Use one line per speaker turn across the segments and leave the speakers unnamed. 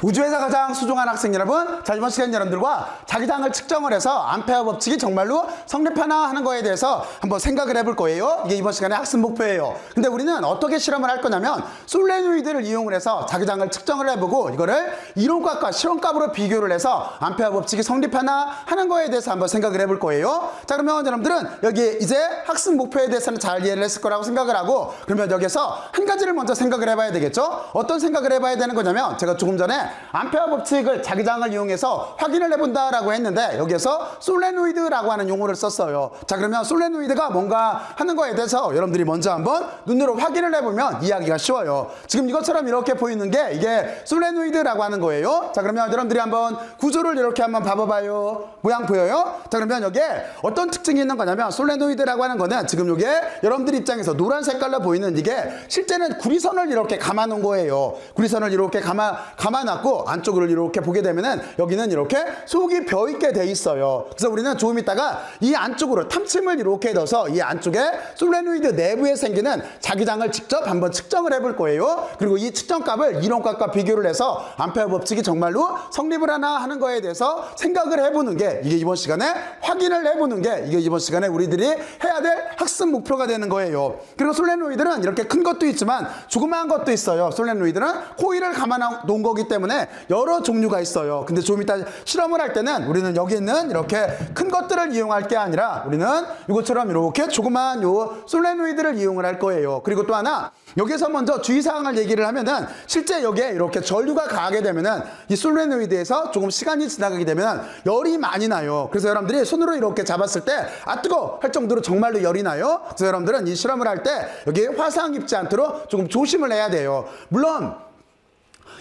우주에서 가장 소중한 학생 여러분, 자, 이번 시간 여러분들과 자기장을 측정을 해서 암페어 법칙이 정말로 성립하나 하는 거에 대해서 한번 생각을 해볼 거예요. 이게 이번 시간의 학습 목표예요. 근데 우리는 어떻게 실험을 할 거냐면 솔레노이드를 이용을 해서 자기장을 측정을 해보고 이거를 이론값과 실험값으로 비교를 해서 암페어 법칙이 성립하나 하는 거에 대해서 한번 생각을 해볼 거예요. 자, 그러면 여러분들은 여기 이제 학습 목표에 대해서는 잘 이해를 했을 거라고 생각을 하고, 그러면 여기서 한 가지를 먼저 생각을 해봐야 되겠죠. 어떤 생각을 해봐야 되는 거냐면, 제가 조금 전에 암페어 법칙을 자기장을 이용해서 확인을 해본다라고 했는데 여기에서 솔레노이드라고 하는 용어를 썼어요. 자, 그러면 솔레노이드가 뭔가 하는 거에 대해서 여러분들이 먼저 한번 눈으로 확인을 해보면 이해하기가 쉬워요. 지금 이것처럼 이렇게 보이는 게 이게 솔레노이드라고 하는 거예요. 자, 그러면 여러분들이 한번 구조를 이렇게 한번 봐봐봐요. 모양 보여요? 자, 그러면 여기에 어떤 특징이 있는 거냐면, 솔레노이드라고 하는 거는 지금 이게 여러분들 입장에서 노란 색깔로 보이는 이게 실제는 구리선을 이렇게 감아놓은 거예요. 구리선을 이렇게 감아놨고 안쪽으로 이렇게 보게 되면은 여기는 이렇게 속이 벼있게 돼 있어요. 그래서 우리는 조금 있다가 이 안쪽으로 탐침을 이렇게 넣어서 이 안쪽에 솔레노이드 내부에 생기는 자기장을 직접 한번 측정을 해볼 거예요. 그리고 이 측정값을 이론값과 비교를 해서 암페어 법칙이 정말로 성립을 하나 하는 거에 대해서 생각을 해보는 게, 이게 이번 시간에 확인을 해보는 게 이게 이번 시간에 우리들이 해야 될 학습 목표가 되는 거예요. 그리고 솔레노이드는 이렇게 큰 것도 있지만 조그마한 것도 있어요. 솔레노이드는 코일을 감아 놓은 거기 때문에 여러 종류가 있어요. 근데 좀 이따 실험을 할 때는 우리는 여기 있는 이렇게 큰 것들을 이용할 게 아니라 우리는 이것처럼 이렇게 조그만 요 솔레노이드를 이용을 할 거예요. 그리고 또 하나, 여기서 먼저 주의사항을 얘기를 하면은 실제 여기에 이렇게 전류가 가하게 되면은 이 솔레노이드에서 조금 시간이 지나가게 되면 열이 많이 나요. 그래서 여러분들이 손으로 이렇게 잡았을 때 아 뜨거 할 정도로 정말로 열이 나요. 그래서 여러분들은 이 실험을 할 때 여기에 화상 입지 않도록 조금 조심을 해야 돼요. 물론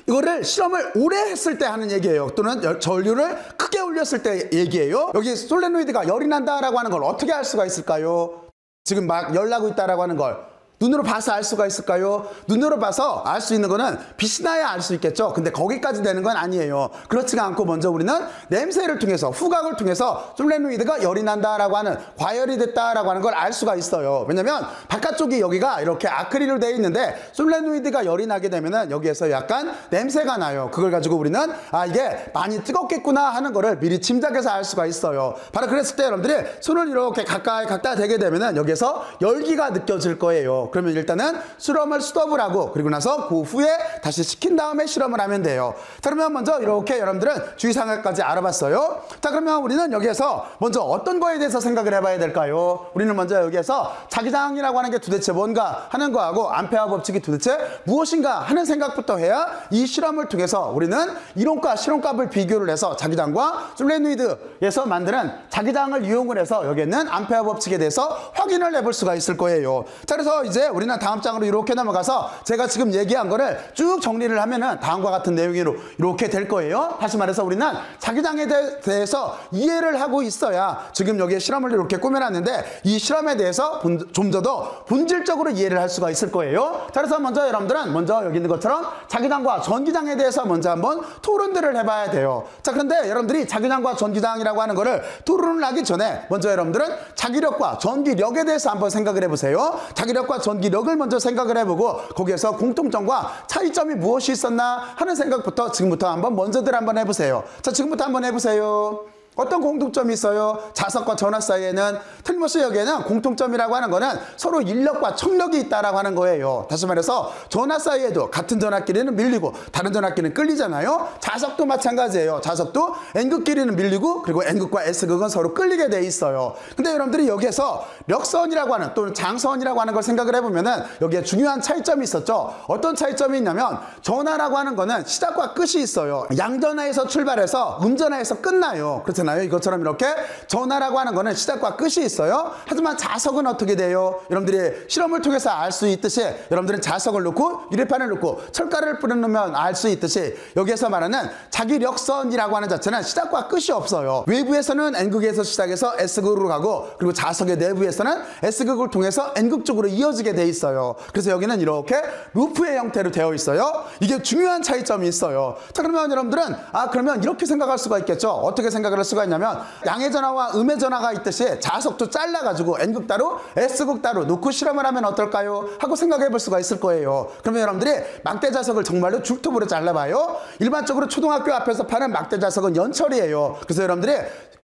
이거를 실험을 오래 했을 때 하는 얘기예요. 또는 전류를 크게 올렸을 때 얘기예요. 여기 솔레노이드가 열이 난다라고 하는 걸 어떻게 알 수가 있을까요? 지금 막 열 나고 있다라고 하는 걸 눈으로 봐서 알 수가 있을까요? 눈으로 봐서 알 수 있는 거는 빛이 나야 알 수 있겠죠. 근데 거기까지 되는 건 아니에요. 그렇지가 않고 먼저 우리는 냄새를 통해서, 후각을 통해서 솔레노이드가 열이 난다라고 하는, 과열이 됐다라고 하는 걸 알 수가 있어요. 왜냐면 바깥쪽이 여기가 이렇게 아크릴로 되어 있는데 솔레노이드가 열이 나게 되면은 여기에서 약간 냄새가 나요. 그걸 가지고 우리는 아 이게 많이 뜨겁겠구나 하는 거를 미리 짐작해서 알 수가 있어요. 바로 그랬을 때 여러분들이 손을 이렇게 가까이 대게 되면은 여기에서 열기가 느껴질 거예요. 그러면 일단은 실험을 스톱을 하고 그리고 나서 그 후에 다시 식힌 다음에 실험을 하면 돼요. 자, 그러면 먼저 이렇게 여러분들은 주의사항까지 알아봤어요. 자, 그러면 우리는 여기에서 먼저 어떤 거에 대해서 생각을 해봐야 될까요? 우리는 먼저 여기에서 자기장이라고 하는 게 도대체 뭔가 하는 거하고 암페어 법칙이 도대체 무엇인가 하는 생각부터 해야 이 실험을 통해서 우리는 이론과 실험값을 비교를 해서 자기장과 솔레노이드에서 만드는 자기장을 이용을 해서 여기에 있는 암페어 법칙에 대해서 확인을 해볼 수가 있을 거예요. 자, 그래서 이제 우리는 다음 장으로 이렇게 넘어가서 제가 지금 얘기한 거를 쭉 정리를 하면은 다음과 같은 내용으로 이렇게 될 거예요. 다시 말해서 우리는 자기장에 대해서 이해를 하고 있어야 지금 여기에 실험을 이렇게 꾸며놨는데 이 실험에 대해서 좀 더 본질적으로 이해를 할 수가 있을 거예요. 자, 그래서 먼저 여러분들은 먼저 여기 있는 것처럼 자기장과 전기장에 대해서 먼저 한번 토론들을 해봐야 돼요. 자, 그런데 여러분들이 자기장과 전기장이라고 하는 거를 토론을 하기 전에 먼저 여러분들은 자기력과 전기력에 대해서 한번 생각을 해보세요. 자기력과 전기력을 먼저 생각을 해보고 거기에서 공통점과 차이점이 무엇이 있었나 하는 생각부터 지금부터 먼저들 한번 해보세요. 자, 지금부터 한번 해보세요. 어떤 공통점이 있어요? 자석과 전화 사이에는, 틀림없이 여기에는 공통점이라고 하는 거는 서로 인력과 청력이 있다라고 하는 거예요. 다시 말해서 전화 사이에도 같은 전화끼리는 밀리고 다른 전화끼리는 끌리잖아요. 자석도 마찬가지예요. 자석도 N극끼리는 밀리고 그리고 N극과 S극은 서로 끌리게 돼 있어요. 근데 여러분들이 여기에서 력선이라고 하는 또는 장선이라고 하는 걸 생각을 해보면은 여기에 중요한 차이점이 있었죠. 어떤 차이점이 있냐면 전화라고 하는 거는 시작과 끝이 있어요. 양전화에서 출발해서 음전화에서 끝나요. 그렇죠? 이것처럼 이렇게 전화라고 하는 거는 시작과 끝이 있어요. 하지만 자석은 어떻게 돼요? 여러분들이 실험을 통해서 알 수 있듯이 여러분들은 자석을 넣고 유리판을 넣고 철가루를 뿌려놓으면 알 수 있듯이 여기에서 말하는 자기력선이라고 하는 자체는 시작과 끝이 없어요. 외부에서는 N극에서 시작해서 S극으로 가고 그리고 자석의 내부에서는 S극을 통해서 N극 쪽으로 이어지게 돼 있어요. 그래서 여기는 이렇게 루프의 형태로 되어 있어요. 이게 중요한 차이점이 있어요. 자, 그러면 여러분들은 그러면 이렇게 생각할 수가 있겠죠. 어떻게 생각을 할 수가 수가 있냐면 양의 전하와 음의 전하가 있듯이 자석도 잘라가지고 N극 따로 S극 따로 놓고 실험을 하면 어떨까요? 하고 생각해 볼 수가 있을 거예요. 그러면 여러분들이 막대 자석을 정말로 줄톱으로 잘라봐요. 일반적으로 초등학교 앞에서 파는 막대 자석은 연철이에요. 그래서 여러분들이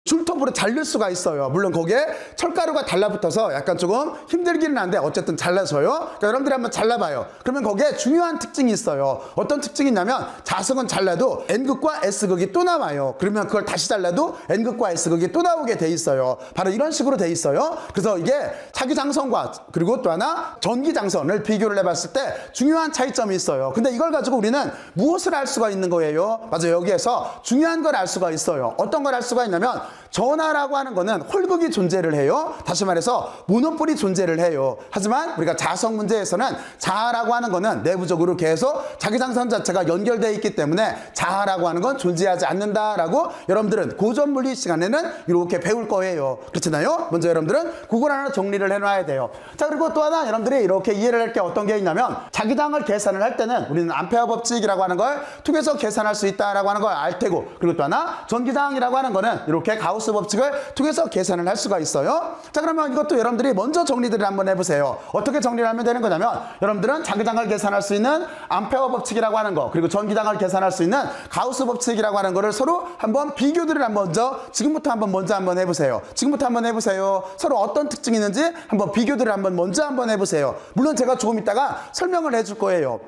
줄톱으로 자를 수가 있어요. 물론 거기에 철가루가 달라붙어서 약간 조금 힘들기는 한데 어쨌든 잘라서요. 그러니까 여러분들이 한번 잘라봐요. 그러면 거기에 중요한 특징이 있어요. 어떤 특징이 있냐면 자석은 잘라도 N극과 S극이 또 나와요. 그러면 그걸 다시 잘라도 N극과 S극이 또 나오게 돼 있어요. 바로 이런 식으로 돼 있어요. 그래서 이게 차기장선과 그리고 또 하나 전기장선을 비교를 해봤을 때 중요한 차이점이 있어요. 근데 이걸 가지고 우리는 무엇을 알 수가 있는 거예요? 맞아요. 여기에서 중요한 걸 알 수가 있어요. 어떤 걸 알 수가 있냐면 전하라고 하는 거는 홀극이 존재를 해요. 다시 말해서 모노폴이 존재를 해요. 하지만 우리가 자석 문제에서는 자하라고 하는 거는 내부적으로 계속 자기장선 자체가 연결되어 있기 때문에 자하라고 하는 건 존재하지 않는다라고 여러분들은 고전 물리 시간에는 이렇게 배울 거예요. 그렇잖아요? 먼저 여러분들은 그걸 하나 정리를 해놔야 돼요. 자, 그리고 또 하나 여러분들이 이렇게 이해를 할 게 어떤 게 있냐면 자기장을 계산을 할 때는 우리는 암페어 법칙이라고 하는 걸 통해서 계산할 수 있다라고 하는 걸 알 테고, 그리고 또 하나 전기장이라고 하는 거는 이렇게 가우스 법칙을 통해서 계산을 할 수가 있어요. 자, 그러면 이것도 여러분들이 먼저 정리들을 한번 해보세요. 어떻게 정리를 하면 되는 거냐면 여러분들은 자기장을 계산할 수 있는 암페어 법칙이라고 하는 거, 그리고 전기장을 계산할 수 있는 가우스 법칙이라고 하는 거를 서로 한번 비교들을 한번 지금부터 한번 해보세요. 지금부터 한번 해보세요. 서로 어떤 특징이 있는지 한번 비교들을 먼저 해보세요. 물론 제가 조금 있다가 설명을 해줄 거예요.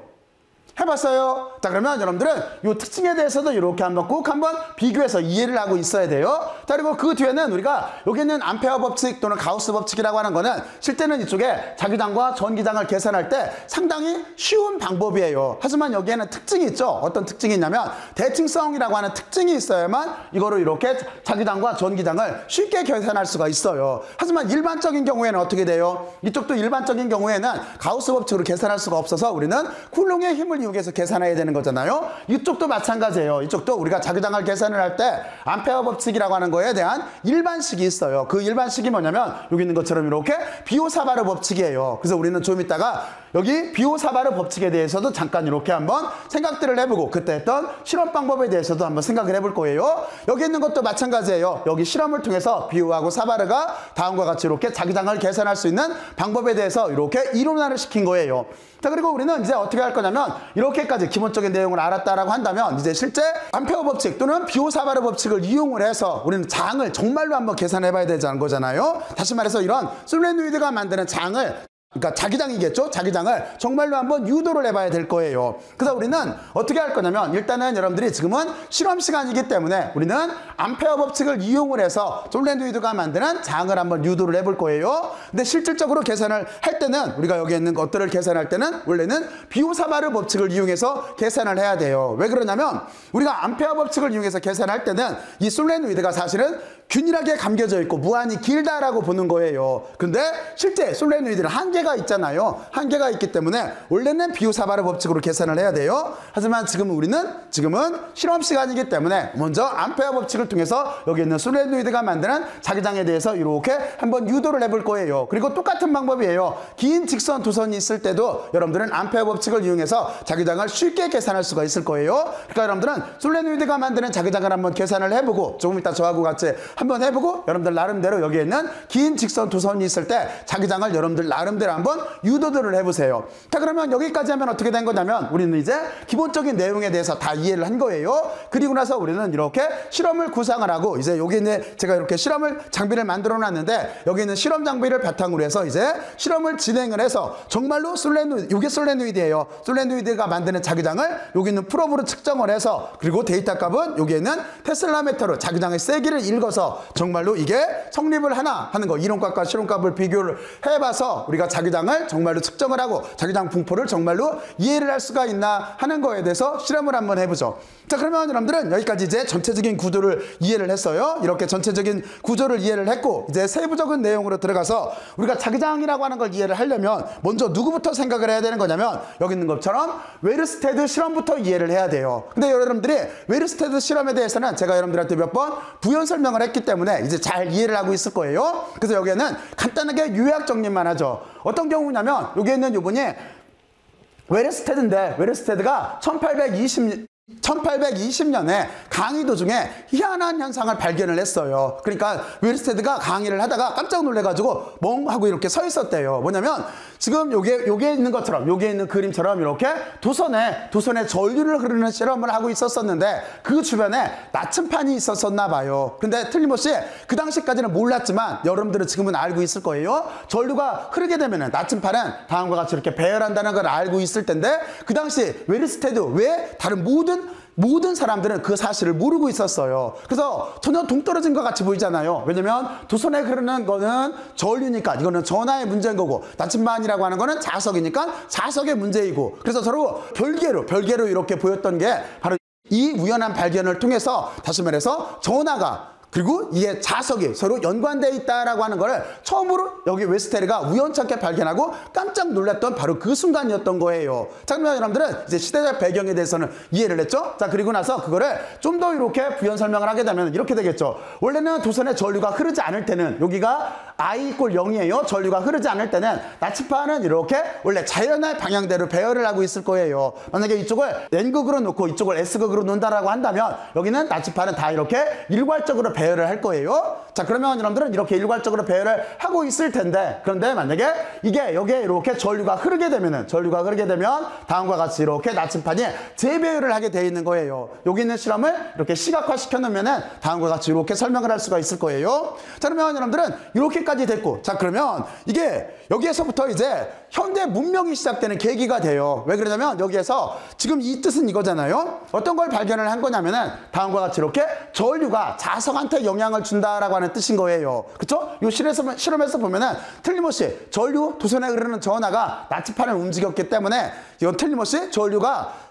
해봤어요? 자, 그러면 여러분들은 이 특징에 대해서도 이렇게 꼭 한번 비교해서 이해를 하고 있어야 돼요. 자, 그리고 그 뒤에는 우리가 여기 있는 암페어 법칙 또는 가우스 법칙이라고 하는 거는 실제는 이쪽에 자기장과 전기장을 계산할 때 상당히 쉬운 방법이에요. 하지만 여기에는 특징이 있죠. 어떤 특징이 있냐면 대칭성이라고 하는 특징이 있어야만 이거를 이렇게 자기장과 전기장을 쉽게 계산할 수가 있어요. 하지만 일반적인 경우에는 어떻게 돼요? 이쪽도 일반적인 경우에는 가우스 법칙으로 계산할 수가 없어서 우리는 쿨롱의 힘을 이용해서 계산해야 되는 거잖아요. 이쪽도 마찬가지예요. 이쪽도 우리가 자기장을 계산을 할 때 암페어 법칙이라고 하는 거에 대한 일반식이 있어요. 그 일반식이 뭐냐면 여기 있는 것처럼 이렇게 비오사바르 법칙이에요. 그래서 우리는 좀 이따가 여기 비오사바르 법칙에 대해서도 잠깐 이렇게 한번 생각들을 해보고 그때 했던 실험 방법에 대해서도 한번 생각을 해볼 거예요. 여기 있는 것도 마찬가지예요. 여기 실험을 통해서 비오하고 사바르가 다음과 같이 이렇게 자기장을 계산할 수 있는 방법에 대해서 이렇게 이론화를 시킨 거예요. 자, 그리고 우리는 이제 어떻게 할 거냐면 이렇게까지 기본적인 내용을 알았다라고 한다면 이제 실제 암페어 법칙 또는 비오사바르 법칙을 이용을 해서 우리는 장을 정말로 한번 계산해 봐야 되는 거잖아요. 다시 말해서 이런 솔레노이드가 만드는 장을, 그러니까 자기장이겠죠? 자기장을 정말로 한번 유도를 해봐야 될 거예요. 그래서 우리는 어떻게 할 거냐면 일단은 여러분들이 지금은 실험 시간이기 때문에 우리는 암페어 법칙을 이용을 해서 솔레노이드가 만드는 장을 한번 유도를 해볼 거예요. 근데 실질적으로 계산을 할 때는 우리가 여기 있는 것들을 계산할 때는 원래는 비오사바르 법칙을 이용해서 계산을 해야 돼요. 왜 그러냐면 우리가 암페어 법칙을 이용해서 계산할 때는 이 솔레노이드가 사실은 균일하게 감겨져 있고 무한히 길다라고 보는 거예요. 근데 실제 솔레노이드는 한계가 있잖아요. 한계가 있기 때문에 원래는 비오사바르 법칙으로 계산을 해야 돼요. 하지만 지금은 실험 시간이기 때문에 먼저 암페어 법칙을 통해서 여기 있는 솔레노이드가 만드는 자기장에 대해서 이렇게 한번 유도를 해볼 거예요. 그리고 똑같은 방법이에요. 긴 직선 두 선이 있을 때도 여러분들은 암페어 법칙을 이용해서 자기장을 쉽게 계산할 수가 있을 거예요. 그러니까 여러분들은 솔레노이드가 만드는 자기장을 한번 계산을 해보고 조금 이따 저하고 같이 한번 해보고 여러분들 나름대로 여기에 있는 긴 직선 두 선이 있을 때 자기장을 여러분들 나름대로 한번 유도들을 해보세요. 자, 그러면 여기까지 하면 어떻게 된 거냐면 우리는 이제 기본적인 내용에 대해서 다 이해를 한 거예요. 그리고 나서 우리는 이렇게 실험을 구상을 하고 이제 여기 있는 제가 이렇게 장비를 만들어 놨는데 여기 있는 실험 장비를 바탕으로 해서 이제 실험을 진행을 해서 정말로 이게 솔레노이드예요. 솔레노이드가 만드는 자기장을 여기 있는 프로브로 측정을 해서 그리고 데이터 값은 여기 있는 테슬라메터로 자기장의 세기를 읽어서 정말로 이게 성립을 하나 하는 거, 이론값과 실험값을 비교를 해봐서 우리가 자기장을 정말로 측정을 하고 자기장 분포를 정말로 이해를 할 수가 있나 하는 거에 대해서 실험을 한번 해보죠. 자, 그러면 여러분들은 여기까지 이제 전체적인 구도를 이해를 했어요. 이렇게 전체적인 구조를 이해를 했고 이제 세부적인 내용으로 들어가서 우리가 자기장이라고 하는 걸 이해를 하려면 먼저 누구부터 생각을 해야 되는 거냐면 여기 있는 것처럼 웨르스테드 실험부터 이해를 해야 돼요. 근데 여러분들이 웨르스테드 실험에 대해서는 제가 여러분들한테 몇 번 부연 설명을 했기 때문에 이제 잘 이해를 하고 있을 거예요. 그래서 여기에는 간단하게 요약 정리만 하죠. 어떤 경우냐면 여기에 있는 요분이 웨르스테드인데 웨르스테드가 1820 1820년에 강의 도중에 희한한 현상을 발견을 했어요. 그러니까 웰스테드가 강의를 하다가 깜짝 놀래가지고 멍 하고 이렇게 서 있었대요. 뭐냐면 지금 요게 있는 것처럼, 요게 있는 그림처럼 이렇게 도선에 전류를 흐르는 실험을 하고 있었었는데 그 주변에 나침판이 있었었나 봐요. 근데 틀림없이 그 당시까지는 몰랐지만 여러분들은 지금은 알고 있을 거예요. 전류가 흐르게 되면은 나침판은 다음과 같이 이렇게 배열한다는 걸 알고 있을 텐데 그 당시 웰스테드 외에 다른 모든 사람들은 그 사실을 모르고 있었어요. 그래서 전혀 동떨어진 것 같이 보이잖아요. 왜냐면 두 손에 흐르는 거는 전류니까 이거는 전하의 문제인 거고, 나침반이라고 하는 거는 자석이니까 자석의 문제이고, 그래서 서로 별개로 이렇게 보였던 게 바로 이 우연한 발견을 통해서 다시 말해서 전하가 그리고 이게 자석이 서로 연관되어 있다라고 하는 거를 처음으로 여기 웰스테드가 우연찮게 발견하고 깜짝 놀랐던 바로 그 순간이었던 거예요. 자, 그러면 여러분들은 이제 시대적 배경에 대해서는 이해를 했죠? 자, 그리고 나서 그거를 좀 더 이렇게 부연 설명을 하게 되면 이렇게 되겠죠. 원래는 도선에 전류가 흐르지 않을 때는 여기가 I = 0이에요. 전류가 흐르지 않을 때는 나침판은 이렇게 원래 자연의 방향대로 배열을 하고 있을 거예요. 만약에 이쪽을 N극으로 놓고 이쪽을 S극으로 놓는다라고 한다면 여기는 나침판은 다 이렇게 일괄적으로 배열을 할 거예요. 자, 그러면 여러분들은 이렇게 일괄적으로 배열을 하고 있을 텐데, 그런데 만약에 이게 여기에 이렇게 전류가 흐르게 되면 다음과 같이 이렇게 나침판이 재배열을 하게 되어 있는 거예요. 여기 있는 실험을 이렇게 시각화시켜 놓으면은 다음과 같이 이렇게 설명을 할 수가 있을 거예요. 자, 그러면 여러분들은 이렇게까지 됐고, 자, 그러면 이게 여기에서부터 이제 현대 문명이 시작되는 계기가 돼요. 왜 그러냐면 여기에서 지금 이 뜻은 이거잖아요. 어떤 걸 발견을 한 거냐면은 다음과 같이 이렇게 전류가 자석한테 영향을 준다라고 하는 뜻인 거예요. 그렇죠? 이 실험에서 보면은 틀림없이 두 손에 흐르는 전하가 나침판을 움직였기 때문에 이건 틀림없이 전류가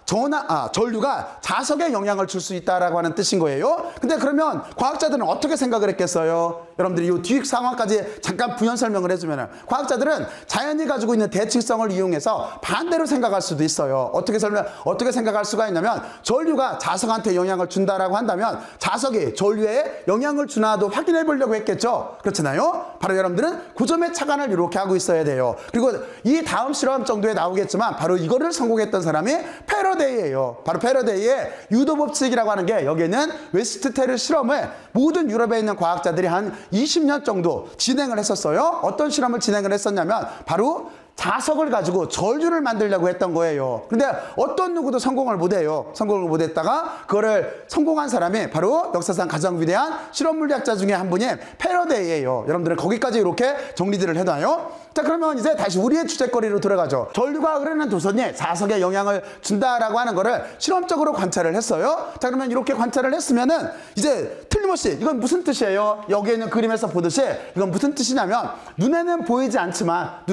자석에 영향을 줄 수 있다라고 하는 뜻인 거예요. 근데 그러면 과학자들은 어떻게 생각을 했겠어요? 여러분들이 이 뒤 상황까지 잠깐 부연 설명을 해주면, 과학자들은 자연이 가지고 있는 대칭성을 이용해서 반대로 생각할 수도 있어요. 어떻게 생각할 수가 있냐면, 전류가 자석한테 영향을 준다라고 한다면 자석이 전류에 영향을 주나도 확인해 보려고 했겠죠. 그렇잖아요. 바로 여러분들은 그 점의 착안을 이렇게 하고 있어야 돼요. 그리고 이 다음 실험 정도에 나오겠지만 바로 이거를 성공했던 사람이 패러데이예요. 바로 패러데이의 유도 법칙이라고 하는 게, 여기에는 웰스테드 실험을 모든 유럽에 있는 과학자들이 한 20년 정도 진행을 했었어요. 어떤 실험을 진행을 했었냐면 바로 자석을 가지고 전류를 만들려고 했던 거예요. 근데 어떤 누구도 성공을 못해요. 성공을 못했다가 그거를 성공한 사람이 바로 역사상 가장 위대한 실험 물리학자 중에 한 분이 패러데이예요. 여러분들은 거기까지 이렇게 정리들을 해놔요. 자, 그러면 이제 다시 우리의 주제거리로 들어가죠. 전류가 흐르는 도선이 자석에 영향을 준다라고 하는 거를 실험적으로 관찰을 했어요. 자, 그러면 이렇게 관찰을 했으면은 이제 틀림없이 이건 무슨 뜻이에요? 여기에 있는 그림에서 보듯이 이건 무슨 뜻이냐면, 눈에는 보이지 않지만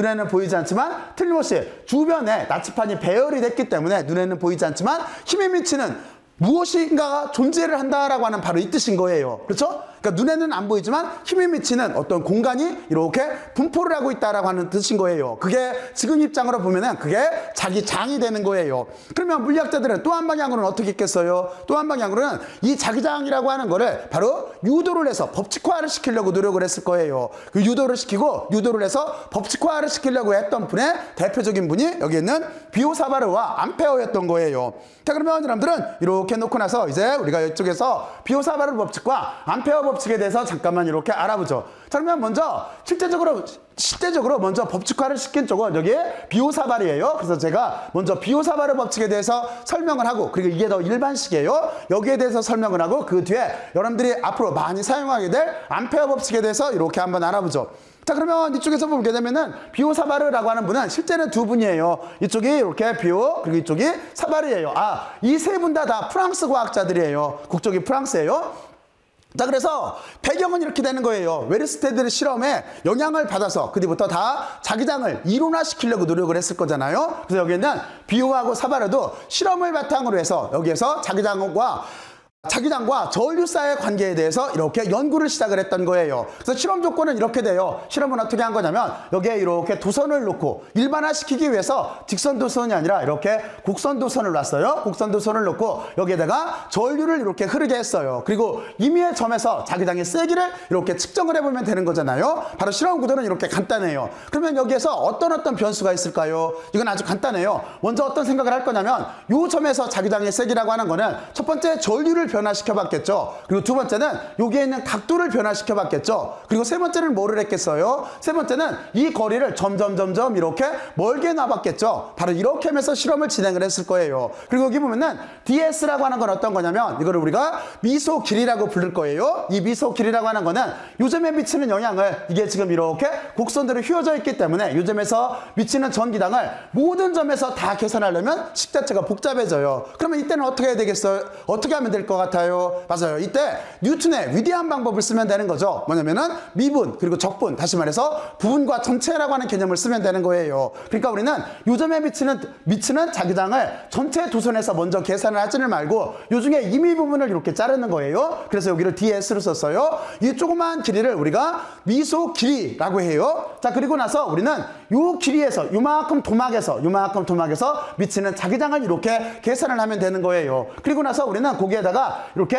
틀림없이 주변에 나침판이 배열이 됐기 때문에 눈에는 보이지 않지만 힘이 미치는 무엇인가가 존재를 한다라고 하는 바로 이 뜻인 거예요. 그렇죠? 그러니까 눈에는 안 보이지만 힘이 미치는 어떤 공간이 이렇게 분포를 하고 있다라고 하는 뜻인 거예요. 그게 지금 입장으로 보면은 그게 자기 장이 되는 거예요. 그러면 물리학자들은 또 한 방향으로는 어떻게 했겠어요? 또 한 방향으로는 이 자기장이라고 하는 거를 바로 유도를 해서 법칙화를 시키려고 노력을 했을 거예요. 그 유도를 해서 법칙화를 시키려고 했던 분의 대표적인 분이 여기 있는 비오사바르와 암페어였던 거예요. 자, 그러면 여러분들은 이렇게 놓고 나서 이제 우리가 이쪽에서 비오사바르 법칙과 암페어 법칙에 대해서 잠깐만 이렇게 알아보죠. 자, 그러면 먼저 실제적으로 먼저 법칙화를 시킨 쪽은 여기에 비오사바르예요. 그래서 제가 먼저 비오사바르 법칙에 대해서 설명을 하고, 그리고 이게 더 일반식이에요. 여기에 대해서 설명을 하고 그 뒤에 여러분들이 앞으로 많이 사용하게 될 암페어 법칙에 대해서 이렇게 한번 알아보죠. 자, 그러면 이쪽에서 보게 되면은 비오사바르라고 하는 분은 실제는 두 분이에요. 이쪽이 이렇게 비오, 그리고 이쪽이 사바르예요. 이 세 분 다 프랑스 과학자들이에요. 국적이 프랑스예요. 자, 그래서 배경은 이렇게 되는 거예요. 웰스테드 실험에 영향을 받아서 그 뒤부터 다 자기장을 이론화시키려고 노력을 했을 거잖아요. 그래서 여기는 비오하고 사바르도 실험을 바탕으로 해서 여기에서 자기장과 자기장과 전류사의 관계에 대해서 이렇게 연구를 시작을 했던 거예요. 그래서 실험 조건은 이렇게 돼요. 실험은 어떻게 한 거냐면 여기에 이렇게 도선을 놓고 일반화시키기 위해서 직선 도선이 아니라 이렇게 곡선 도선을 놨어요. 곡선 도선을 놓고 여기에다가 전류를 이렇게 흐르게 했어요. 그리고 임의의 점에서 자기장의 세기를 이렇게 측정을 해보면 되는 거잖아요. 바로 실험 구조는 이렇게 간단해요. 그러면 여기에서 어떤 변수가 있을까요? 이건 아주 간단해요. 먼저 어떤 생각을 할 거냐면 이 점에서 자기장의 세기라고 하는 거는 첫 번째 전류를 변화시켜 봤겠죠. 그리고 두 번째는 여기에 있는 각도를 변화시켜 봤겠죠. 그리고 세 번째는 뭐를 했겠어요? 세 번째는 이 거리를 점점 이렇게 멀게 놔봤겠죠. 바로 이렇게 하면서 실험을 진행을 했을 거예요. 그리고 여기 보면은 DS라고 하는 건 어떤 거냐면 이거를 우리가 미소 길이라고 부를 거예요. 이 미소 길이라고 하는 거는 요점에 미치는 영향을 이게 지금 이렇게 곡선대로 휘어져 있기 때문에 요점에서 미치는 전기당을 모든 점에서 다 계산하려면 식 자체가 복잡해져요. 그러면 이때는 어떻게 해야 되겠어요? 어떻게 하면 될 것 같아요? 맞아요. 이때 뉴턴의 위대한 방법을 쓰면 되는 거죠. 뭐냐면은 미분 그리고 적분, 다시 말해서 부분과 전체라고 하는 개념을 쓰면 되는 거예요. 그러니까 우리는 요점에 미치는 자기장을 전체 도선에서 먼저 계산을 하지는 말고 요 중에 임의 부분을 이렇게 자르는 거예요. 그래서 여기를 DS로 썼어요. 이 조그마한 길이를 우리가 미소 길이라고 해요. 자, 그리고 나서 우리는 요 길이에서 요만큼 도막에서 미치는 자기장을 이렇게 계산을 하면 되는 거예요. 그리고 나서 우리는 거기에다가 이렇게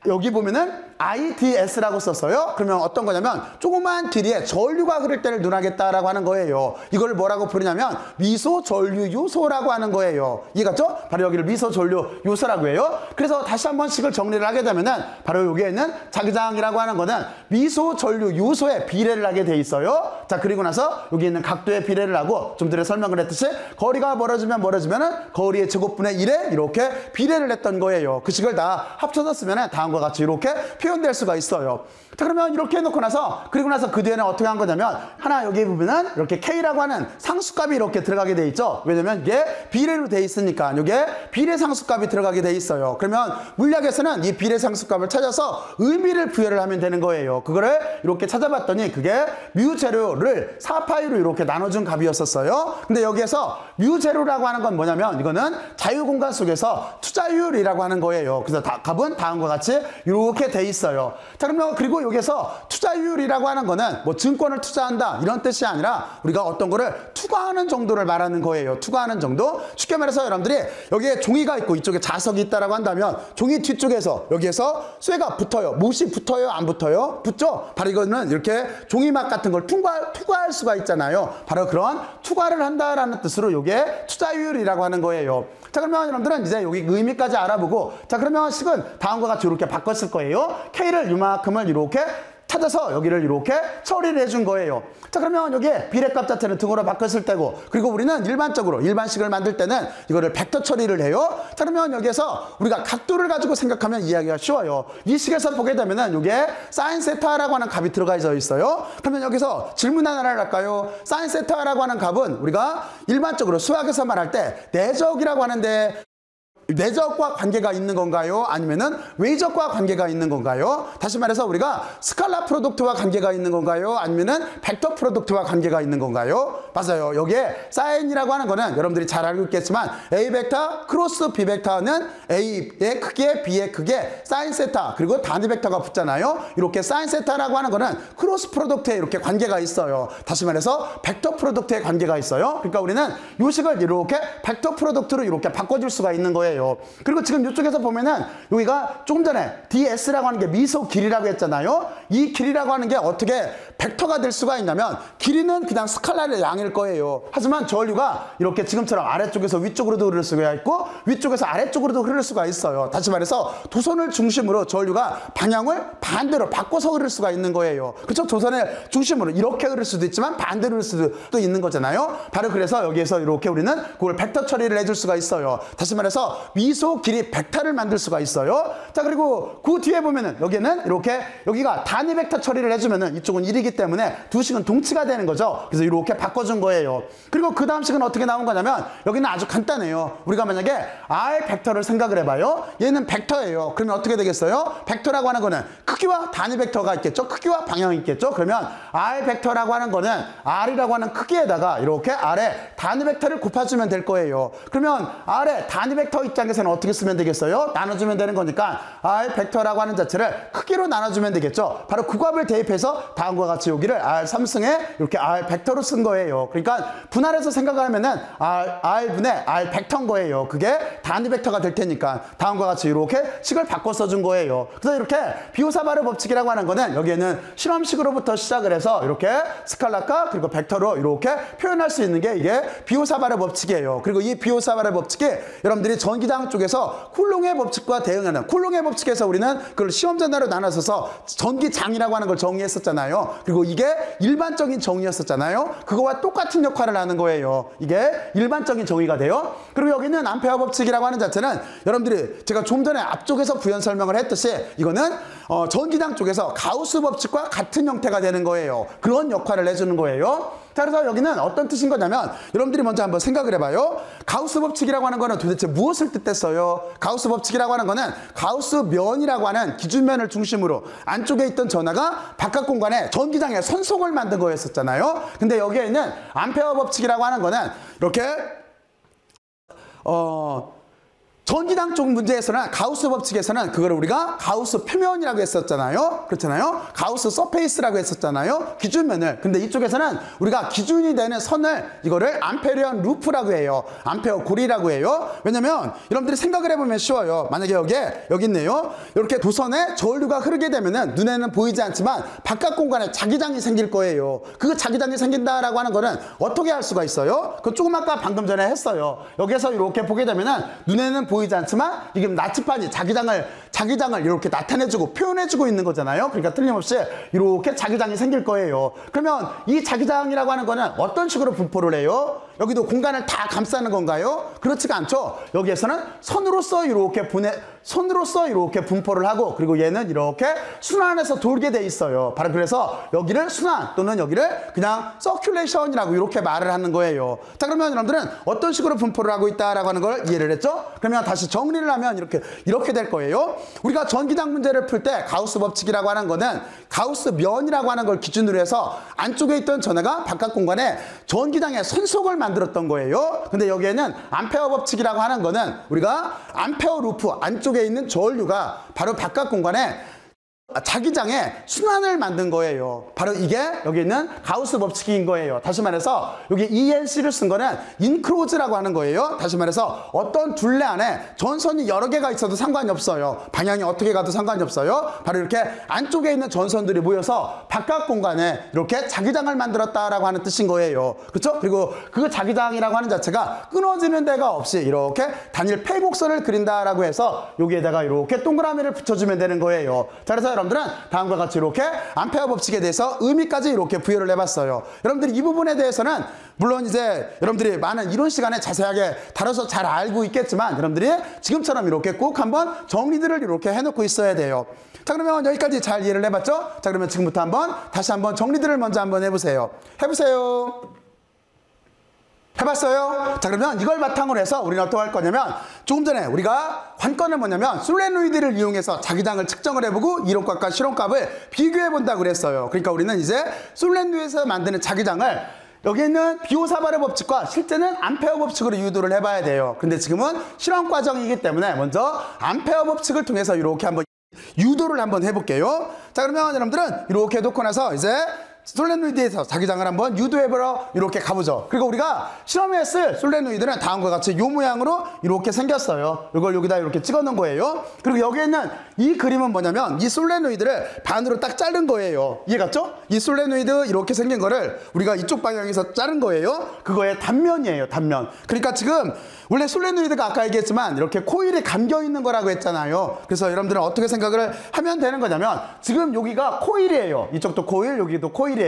여기 보면은 IDS라고 썼어요. 그러면 어떤 거냐면 조그마한 길이에 전류가 흐를 때를 눈하겠다라고 하는 거예요. 이걸 뭐라고 부르냐면 미소 전류 요소라고 하는 거예요. 이해갔죠? 바로 여기를 미소 전류 요소라고 해요. 그래서 다시 한 번씩을 정리를 하게 되면은 바로 여기에 있는 자기장이라고 하는 거는 미소 전류 요소에 비례를 하게 돼 있어요. 자, 그리고 나서 여기 있는 각도에 비례를 하고 좀 전에 설명을 했듯이 거리가 멀어지면은 거리의 제곱분의 1에 이렇게 비례를 했던 거예요. 그 식을 다 합쳐서 쓰면은 다음과 같이 이렇게 표현될 수가 있어요. 자, 그러면 이렇게 해놓고 나서 그리고 나서 그 뒤에는 어떻게 한 거냐면 하나 여기 보면은 이렇게 K라고 하는 상수값이 이렇게 들어가게 돼 있죠. 왜냐면 이게 비례로 돼 있으니까 이게 비례 상수값이 들어가게 돼 있어요. 그러면 물리학에서는 이 비례 상수값을 찾아서 의미를 부여를 하면 되는 거예요. 그거를 이렇게 찾아봤더니 그게 뮤제로를 4파이로 이렇게 나눠준 값이었었어요. 근데 여기에서 뮤제로라고 하는 건 뭐냐면 이거는 자유공간 속에서 투자율이라고 하는 거예요. 그래서 값은 다음과 같이 이렇게 돼 있어요. 자, 그러면 그리고 여기서 투자율이라고 하는 거는 뭐 증권을 투자한다 이런 뜻이 아니라 우리가 어떤 거를 투과하는 정도를 말하는 거예요. 투과하는 정도. 쉽게 말해서 여러분들이 여기에 종이가 있고 이쪽에 자석이 있다라고 한다면 종이 뒤쪽에서 여기에서 쇠가 붙어요. 못이 붙어요? 안 붙어요? 붙죠? 바로 이거는 이렇게 종이막 같은 걸 투과할 수가 있잖아요. 바로 그런 투과를 한다라는 뜻으로 이게 투자율이라고 하는 거예요. 자, 그러면 여러분들은 이제 여기 의미까지 알아보고 자, 그러면 식은 다음과 같이 이렇게 바꿨을 거예요. K를 이만큼을 이렇게 찾아서 여기를 이렇게 처리를 해준 거예요. 자, 그러면 여기에 비례값 자체는 등으로 바꿨을 때고 그리고 우리는 일반적으로 일반식을 만들 때는 이거를 벡터 처리를 해요. 자, 그러면 여기에서 우리가 각도를 가지고 생각하면 이해하기가 쉬워요. 이 식에서 보게 되면은 이게 사인 세타라고 하는 값이 들어가 있어요. 그러면 여기서 질문 하나를 할까요? 사인 세타라고 하는 값은 우리가 일반적으로 수학에서 말할 때 내적이라고 하는데 내적과 관계가 있는 건가요? 아니면은 외적과 관계가 있는 건가요? 다시 말해서 우리가 스칼라 프로덕트와 관계가 있는 건가요? 아니면은 벡터 프로덕트와 관계가 있는 건가요? 맞아요. 여기에 사인이라고 하는 거는 여러분들이 잘 알고 있겠지만 A 벡터 크로스 B 벡터는 A의 크기에 B의 크기에 사인 세타 그리고 단위 벡터가 붙잖아요. 이렇게 사인 세타라고 하는 거는 크로스 프로덕트에 이렇게 관계가 있어요. 다시 말해서 벡터 프로덕트에 관계가 있어요. 그러니까 우리는 이 식을 이렇게 벡터 프로덕트로 이렇게 바꿔줄 수가 있는 거예요. 그리고 지금 이쪽에서 보면은 여기가 조금 전에 DS라고 하는 게 미소 길이라고 했잖아요. 이 길이라고 하는 게 어떻게 벡터가 될 수가 있냐면 길이는 그냥 스칼라의 양일 거예요. 하지만 전류가 이렇게 지금처럼 아래쪽에서 위쪽으로도 흐를 수가 있고 위쪽에서 아래쪽으로도 흐를 수가 있어요. 다시 말해서 도선을 중심으로 전류가 방향을 반대로 바꿔서 흐를 수가 있는 거예요. 그렇죠? 도선을 중심으로 이렇게 흐를 수도 있지만 반대로 흐를 수도 있는 거잖아요. 바로 그래서 여기에서 이렇게 우리는 그걸 벡터 처리를 해줄 수가 있어요. 다시 말해서 미소 길이 벡터를 만들 수가 있어요. 자, 그리고 그 뒤에 보면은 여기는 이렇게 여기가 단위 벡터 처리를 해주면은 이쪽은 1이기 때문에 두 식은 동치가 되는 거죠. 그래서 이렇게 바꿔준 거예요. 그리고 그 다음 식은 어떻게 나온 거냐면 여기는 아주 간단해요. 우리가 만약에 R 벡터를 생각을 해봐요. 얘는 벡터예요. 그러면 어떻게 되겠어요? 벡터라고 하는 거는 크기와 단위 벡터가 있겠죠. 크기와 방향이 있겠죠. 그러면 R 벡터라고 하는 거는 R이라고 하는 크기에다가 이렇게 R에 단위 벡터를 곱해주면 될 거예요. 그러면 R에 단위 벡터 입장에서는 어떻게 쓰면 되겠어요? 나눠주면 되는 거니까 R 벡터라고 하는 자체를 크기로 나눠주면 되겠죠. 바로 그 값을 대입해서 다음과 같이 여기를 R3승에 이렇게 R 벡터로 쓴 거예요. 그러니까 분할해서 생각하면은 R분의 R 벡터인 거예요. 그게 단위 벡터가 될 테니까 다음과 같이 이렇게 식을 바꿔 써준 거예요. 그래서 이렇게 비호사바르 법칙이라고 하는 거는 여기에는 실험식으로부터 시작을 해서 이렇게 스칼라가 그리고 벡터로 이렇게 표현할 수 있는 게 이게 비호사바르 법칙이에요. 그리고 이 비호사바르 법칙이 여러분들이 전기장 쪽에서 쿨롱의 법칙과 대응하는 쿨롱의 법칙에서 우리는 그걸 시험 전화로 나눠서서 전기장이라고 하는 걸 정의했었잖아요. 그리고 이게 일반적인 정의였었잖아요. 그거와 똑같은 역할을 하는 거예요. 이게 일반적인 정의가 돼요. 그리고 여기는 암페어 법칙이라고 하는 자체는 여러분들이 제가 좀 전에 앞쪽에서 부연 설명을 했듯이 이거는 전기장 쪽에서 가우스 법칙과 같은 형태가 되는 거예요. 그런 역할을 해주는 거예요. 자, 그래서 여기는 어떤 뜻인 거냐면 여러분들이 먼저 한번 생각을 해봐요. 가우스 법칙이라고 하는 거는 도대체 무엇을 뜻했어요? 가우스 법칙이라고 하는 거는 가우스 면이라고 하는 기준면을 중심으로 안쪽에 있던 전하가 바깥 공간에 전기장의 선속을 만든 거였었잖아요. 근데 여기에 있는 암페어 법칙이라고 하는 거는 이렇게 전기장 쪽 문제에서는 가우스 법칙에서는 그걸 우리가 가우스 표면이라고 했었잖아요. 그렇잖아요. 가우스 서페이스라고 했었잖아요. 기준면을. 근데 이쪽에서는 우리가 기준이 되는 선을 이거를 암페리언 루프라고 해요. 암페어 고리라고 해요. 왜냐면 여러분들이 생각을 해보면 쉬워요. 만약에 여기 있네요. 이렇게 도선에 전류가 흐르게 되면은 눈에는 보이지 않지만 바깥 공간에 자기장이 생길 거예요. 그 자기장이 생긴다라고 하는 거는 어떻게 할 수가 있어요? 그 조금 아까 방금 전에 했어요. 여기서 이렇게 보게 되면은 눈에는 보이지 않지만 이게 나치판이 자기장을 이렇게 나타내주고 표현해주고 있는 거잖아요. 그러니까 틀림없이 이렇게 자기장이 생길 거예요. 그러면 이 자기장이라고 하는 거는 어떤 식으로 분포를 해요? 여기도 공간을 다 감싸는 건가요? 그렇지가 않죠. 여기에서는 선으로서 이렇게 분포를 하고 그리고 얘는 이렇게 순환해서 돌게 돼 있어요. 바로 그래서 여기를 순환 또는 여기를 그냥 서큘레이션이라고 이렇게 말을 하는 거예요. 자, 그러면 여러분들은 어떤 식으로 분포를 하고 있다라고 하는 걸 이해를 했죠? 그러면 다시 정리를 하면 이렇게 될 거예요. 우리가 전기장 문제를 풀 때 가우스 법칙이라고 하는 거는 가우스 면이라고 하는 걸 기준으로 해서 안쪽에 있던 전하가 바깥 공간에 전기장의 선속을 만들었던 거예요. 근데 여기에는 암페어 법칙이라고 하는 거는 우리가 암페어 루프 안쪽에 있는 전류가 바로 바깥 공간에 자기장의 순환을 만든 거예요. 바로 이게 여기 있는 가우스 법칙인 거예요. 다시 말해서 여기 ENC를 쓴 거는 인크로즈라고 하는 거예요. 다시 말해서 어떤 둘레 안에 전선이 여러 개가 있어도 상관이 없어요. 방향이 어떻게 가도 상관이 없어요. 바로 이렇게 안쪽에 있는 전선들이 모여서 바깥 공간에 이렇게 자기장을 만들었다라고 하는 뜻인 거예요. 그렇죠? 그리고 그 자기장이라고 하는 자체가 끊어지는 데가 없이 이렇게 단일 폐곡선을 그린다라고 해서 여기에다가 이렇게 동그라미를 붙여주면 되는 거예요. 자, 그래서 여러분들은 다음과 같이 이렇게 암페어 법칙에 대해서 의미까지 이렇게 부여를 해봤어요. 여러분들이 이 부분에 대해서는 물론 이제 여러분들이 많은 이론 시간에 자세하게 다뤄서 잘 알고 있겠지만 여러분들이 지금처럼 이렇게 꼭 한번 정리들을 이렇게 해놓고 있어야 돼요. 자, 그러면 여기까지 잘 이해를 해봤죠? 자, 그러면 지금부터 다시 한번 정리들을 먼저 한번 해보세요. 해봤어요? 자, 그러면 이걸 바탕으로 해서 우리는 어떻게 할 거냐면 조금 전에 우리가 관건은 뭐냐면 솔레노이드를 이용해서 자기장을 측정을 해보고 이론값과 실험값을 비교해본다고 그랬어요. 그러니까 우리는 이제 솔레노이드에서 만드는 자기장을 여기 있는 비호사바르 법칙과 실제는 암페어 법칙으로 유도를 해봐야 돼요. 근데 지금은 실험 과정이기 때문에 먼저 암페어 법칙을 통해서 이렇게 한번 유도를 한번 해볼게요. 자, 그러면 여러분들은 이렇게 해놓고 나서 이제 솔레노이드에서 자기장을 한번 유도해보러 이렇게 가보죠. 그리고 우리가 실험했을 솔레노이드는 다음과 같이 이 모양으로 이렇게 생겼어요. 이걸 여기다 이렇게 찍어 놓은 거예요. 그리고 여기에 있는 이 그림은 뭐냐면 이 솔레노이드를 반으로 딱 자른 거예요. 이해갔죠? 이 솔레노이드 이렇게 생긴 거를 우리가 이쪽 방향에서 자른 거예요. 그거의 단면이에요. 단면. 그러니까 지금 원래 솔레노이드가 아까 얘기했지만 이렇게 코일이 감겨 있는 거라고 했잖아요. 그래서 여러분들은 어떻게 생각을 하면 되는 거냐면 지금 여기가 코일이에요. 이쪽도 코일, 여기도 코일이에요.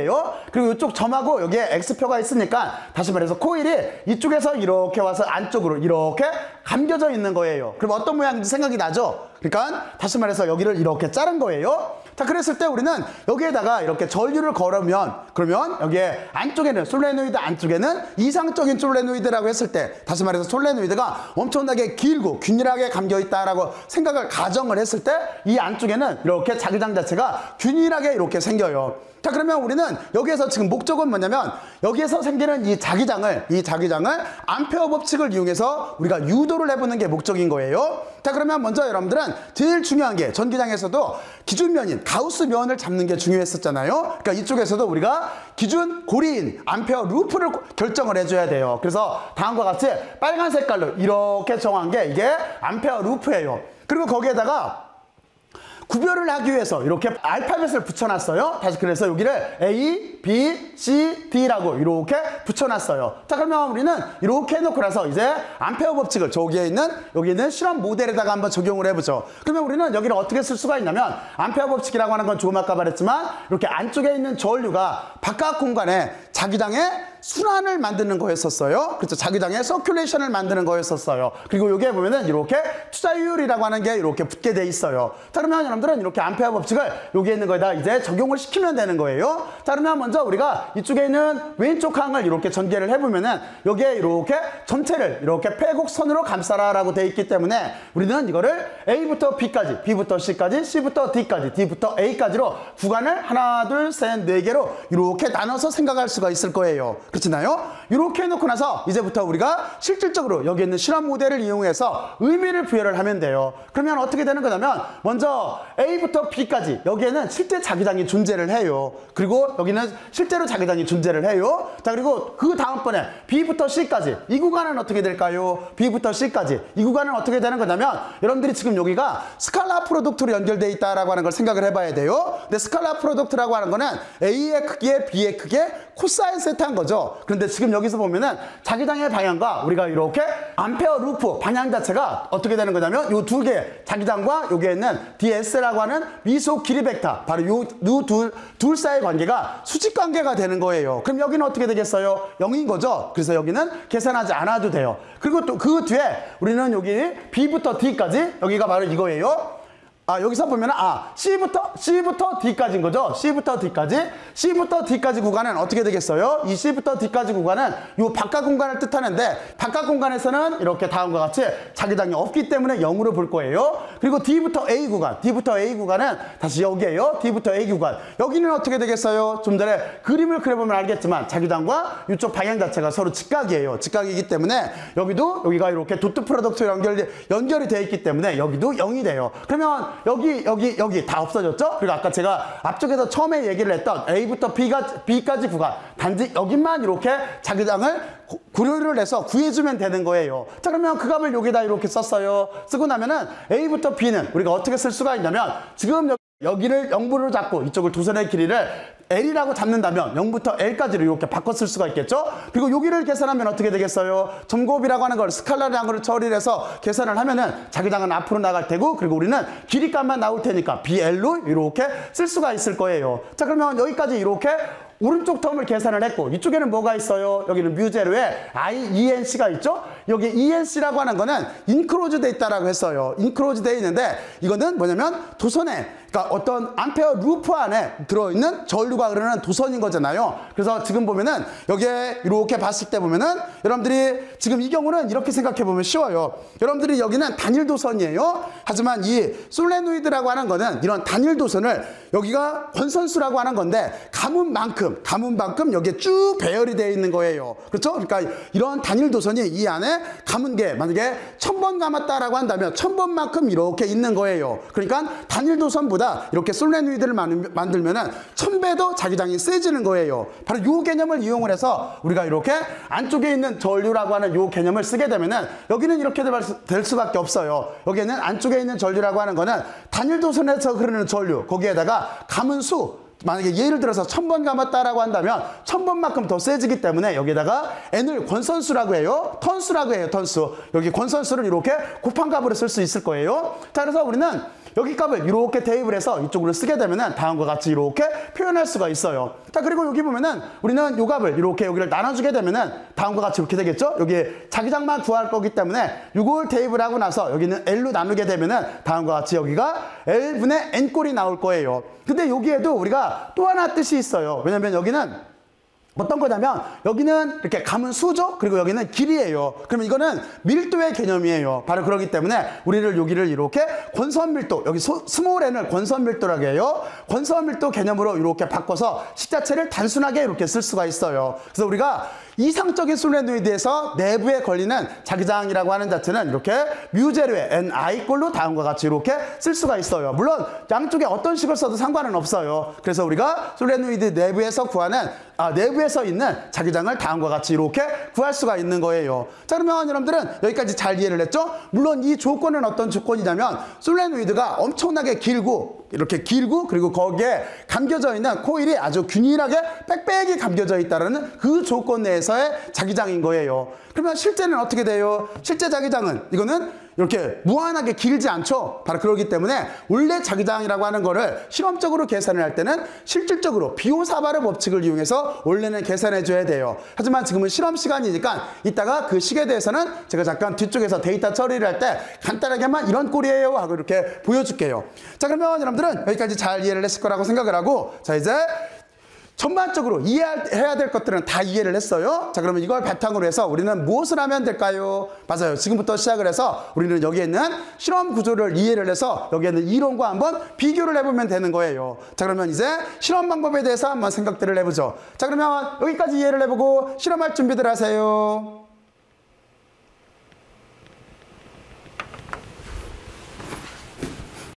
그리고 이쪽 점하고 여기에 X표가 있으니까 다시 말해서 코일이 이쪽에서 이렇게 와서 안쪽으로 이렇게 감겨져 있는 거예요. 그럼 어떤 모양인지 생각이 나죠? 그러니까 다시 말해서 여기를 이렇게 자른 거예요. 자, 그랬을 때 우리는 여기에다가 이렇게 전류를 걸으면, 그러면 여기에 안쪽에는, 솔레노이드 안쪽에는 이상적인 솔레노이드라고 했을 때, 다시 말해서 솔레노이드가 엄청나게 길고 균일하게 감겨 있다라고 생각을 가정을 했을 때, 이 안쪽에는 이렇게 자기장 자체가 균일하게 이렇게 생겨요. 자, 그러면 우리는 여기에서 지금 목적은 뭐냐면, 여기에서 생기는 이 자기장을 암페어 법칙을 이용해서 우리가 유도를 해보는 게 목적인 거예요. 자, 그러면 먼저 여러분들은 제일 중요한 게 전기장에서도 기준면인 가우스 면을 잡는 게 중요했었잖아요. 그러니까 이쪽에서도 우리가 기준 고리인 암페어 루프를 결정을 해줘야 돼요. 그래서 다음과 같이 빨간 색깔로 이렇게 정한 게 이게 암페어 루프예요. 그리고 거기에다가 구별을 하기 위해서 이렇게 알파벳을 붙여놨어요. 다시 그래서 여기를 A, B, C, D라고 이렇게 붙여놨어요. 자, 그러면 우리는 이렇게 해놓고 나서 이제 암페어 법칙을 여기 있는 실험 모델에다가 한번 적용을 해보죠. 그러면 우리는 여기를 어떻게 쓸 수가 있냐면, 암페어 법칙이라고 하는 건 조금 아까 말했지만 이렇게 안쪽에 있는 전류가 바깥 공간에 자기장의 순환을 만드는 거였었어요. 그렇죠. 자기장의 서큘레이션을 만드는 거였었어요. 그리고 여기에 보면은 이렇게 투자율이라고 하는 게 이렇게 붙게 돼 있어요. 자, 그러면 여러분들은 이렇게 암페어 법칙을 여기에 있는 거에다 이제 적용을 시키면 되는 거예요. 자, 그러면 먼저 우리가 이쪽에 있는 왼쪽 항을 이렇게 전개를 해보면은 여기에 이렇게 전체를 이렇게 빼곡선으로 감싸라라고 돼 있기 때문에 우리는 이거를 A부터 B까지, B부터 C까지, C부터 D까지, D부터 A까지로 구간을 하나, 둘, 셋, 네 개로 이렇게 나눠서 생각할 수가 있을 거예요. 그렇잖아요? 이렇게 해놓고 나서 이제부터 우리가 실질적으로 여기 있는 실험 모델을 이용해서 의미를 부여를 하면 돼요. 그러면 어떻게 되는 거냐면, 먼저 A부터 B까지 여기에는 실제 자기장이 존재를 해요. 그리고 여기는 실제로 자기장이 존재를 해요. 자, 그리고 그 다음번에 B부터 C까지 이 구간은 어떻게 될까요? B부터 C까지 이 구간은 어떻게 되는 거냐면, 여러분들이 지금 여기가 스칼라 프로덕트로 연결되어 있다라고 하는 걸 생각을 해봐야 돼요. 근데 스칼라 프로덕트라고 하는 거는 A의 크기에 B의 크기에 코사인 세트한 거죠. 그런데 지금 여기서 보면은 자기장의 방향과 우리가 이렇게 암페어 루프 방향 자체가 어떻게 되는 거냐면, 요 두 개 자기장과 여기에 있는 DS라고 하는 미소 길이 벡터, 바로 요 둘 사이의 관계가 수직 관계가 되는 거예요. 그럼 여기는 어떻게 되겠어요? 0인 거죠. 그래서 여기는 계산하지 않아도 돼요. 그리고 또 그 뒤에 우리는 여기 B부터 D까지 여기가 바로 이거예요. 여기서 보면은 C부터 D까지인 거죠. C부터 D까지 구간은 어떻게 되겠어요? 이 C부터 D까지 구간은 이 바깥 공간을 뜻하는데, 바깥 공간에서는 이렇게 다음과 같이 자기장이 없기 때문에 0으로 볼 거예요. 그리고 D부터 A 구간은 다시 여기에요. D부터 A 구간. 여기는 어떻게 되겠어요? 좀 전에 그림을 그려보면 알겠지만 자기장과 이쪽 방향 자체가 서로 직각이에요. 직각이기 때문에 여기가 이렇게 도트 프로덕트 연결이 되어 있기 때문에 여기도 0이 돼요. 그러면 여기 다 없어졌죠? 그리고 아까 제가 앞쪽에서 처음에 얘기를 했던 A부터 B까지 구간, 단지 여기만 이렇게 자기장을 고려를 해서 구해주면 되는 거예요. 자, 그러면 그 값을 여기다 이렇게 썼어요. 쓰고 나면은 A부터 B는 우리가 어떻게 쓸 수가 있냐면, 지금 여기를 0부로 잡고 이쪽을 도선의 길이를 L이라고 잡는다면 0부터 L까지로 이렇게 바꿔 쓸 수가 있겠죠? 그리고 여기를 계산하면 어떻게 되겠어요? 점곱이라고 하는 걸 스칼라량으로 처리를 해서 계산을 하면은 자기장은 앞으로 나갈 테고, 그리고 우리는 길이값만 나올 테니까 BL로 이렇게 쓸 수가 있을 거예요. 자, 그러면 여기까지 이렇게 오른쪽 텀을 계산을 했고, 이쪽에는 뭐가 있어요? 여기는 뮤제로에 ENC가 있죠? 여기 ENC라고 하는 거는 인크로즈 돼 있다라고 했어요. 인크로즈 돼 있는데, 이거는 뭐냐면 도선에, 그러니까 어떤 암페어 루프 안에 들어있는 전류가 흐르는 도선인 거잖아요. 그래서 지금 보면은 여기에 이렇게 봤을 때 보면은 여러분들이 지금 이 경우는 이렇게 생각해 보면 쉬워요. 여러분들이 여기는 단일 도선이에요. 하지만 이 솔레노이드라고 하는 거는 이런 단일 도선을, 여기가 권선수라고 하는 건데 가문만큼 여기에 쭉 배열이 되어 있는 거예요. 그렇죠? 그러니까 이런 단일 도선이 이 안에 감은 게 만약에 1000번 감았다라고 한다면 1000번만큼 이렇게 있는 거예요. 그러니까 단일 도선보다 이렇게 솔레노이드를 만들면은 1000배도 자기장이 세지는 거예요. 바로 이 개념을 이용을 해서 우리가 이렇게 안쪽에 있는 전류라고 하는 이 개념을 쓰게 되면은, 여기는 이렇게 될 수밖에 없어요. 여기는 안쪽에 있는 전류라고 하는 거는 단일 도선에서 흐르는 전류, 거기에다가 감은 수, 만약에 예를 들어서 1000번 감았다라고 한다면 1000번만큼 더 세지기 때문에 여기다가 n을 권선수라고 해요. 턴수라고 해요. 턴수. 여기 권선수를 이렇게 곱한 값으로 쓸 수 있을 거예요. 자, 그래서 우리는 여기 값을 이렇게 대입을 해서 이쪽으로 쓰게 되면은 다음과 같이 이렇게 표현할 수가 있어요. 자, 그리고 여기 보면은 우리는 요 값을 이렇게 여기를 나눠주게 되면은 다음과 같이 이렇게 되겠죠? 여기 자기장만 구할 거기 때문에 이걸 대입을 하고 나서 여기는 L로 나누게 되면은 다음과 같이 여기가 L분의 N꼴이 나올 거예요. 근데 여기에도 우리가 또 하나 뜻이 있어요. 왜냐면 여기는 어떤 거냐면 여기는 이렇게 감은 수죠. 그리고 여기는 길이에요. 그러면 이거는 밀도의 개념이에요. 바로 그렇기 때문에 우리를 여기를 이렇게 권선밀도, 여기 스몰 n을 권선밀도라고 해요. 권선밀도 개념으로 이렇게 바꿔서 식자체를 단순하게 이렇게 쓸 수가 있어요. 그래서 우리가 이상적인 솔레노이드에서 내부에 걸리는 자기장이라고 하는 자체는 이렇게 뮤제로의 ni 꼴로 다음과 같이 이렇게 쓸 수가 있어요. 물론 양쪽에 어떤 식을 써도 상관은 없어요. 그래서 우리가 솔레노이드 내부에서 구하는 내부에서 있는 자기장을 다음과 같이 이렇게 구할 수가 있는 거예요. 자, 그러면 여러분들은 여기까지 잘 이해를 했죠? 물론 이 조건은 어떤 조건이냐면 솔레노이드가 엄청나게 길고 이렇게 길고 그리고 거기에 감겨져 있는 코일이 아주 균일하게 빽빽이 감겨져 있다는 그 조건 내에서의 자기장인 거예요. 그러면 실제는 어떻게 돼요? 실제 자기장은 이거는 이렇게 무한하게 길지 않죠. 바로 그렇기 때문에 원래 자기장이라고 하는 거를 실험적으로 계산을 할 때는 실질적으로 비오사바르 법칙을 이용해서 원래는 계산해 줘야 돼요. 하지만 지금은 실험 시간이니까 이따가 그 식에 대해서는 제가 잠깐 뒤쪽에서 데이터 처리를 할 때 간단하게만 이런 꼴이에요 하고 이렇게 보여줄게요. 자, 그러면 여러분들은 여기까지 잘 이해를 했을 거라고 생각을 하고, 자, 이제 전반적으로 이해해야 될 것들은 다 이해를 했어요. 자, 그러면 이걸 바탕으로 해서 우리는 무엇을 하면 될까요? 맞아요. 지금부터 시작을 해서 우리는 여기에 있는 실험 구조를 이해를 해서 여기에 있는 이론과 한번 비교를 해보면 되는 거예요. 자, 그러면 이제 실험 방법에 대해서 한번 생각들을 해보죠. 자, 그러면 여기까지 이해를 해보고 실험할 준비들 하세요.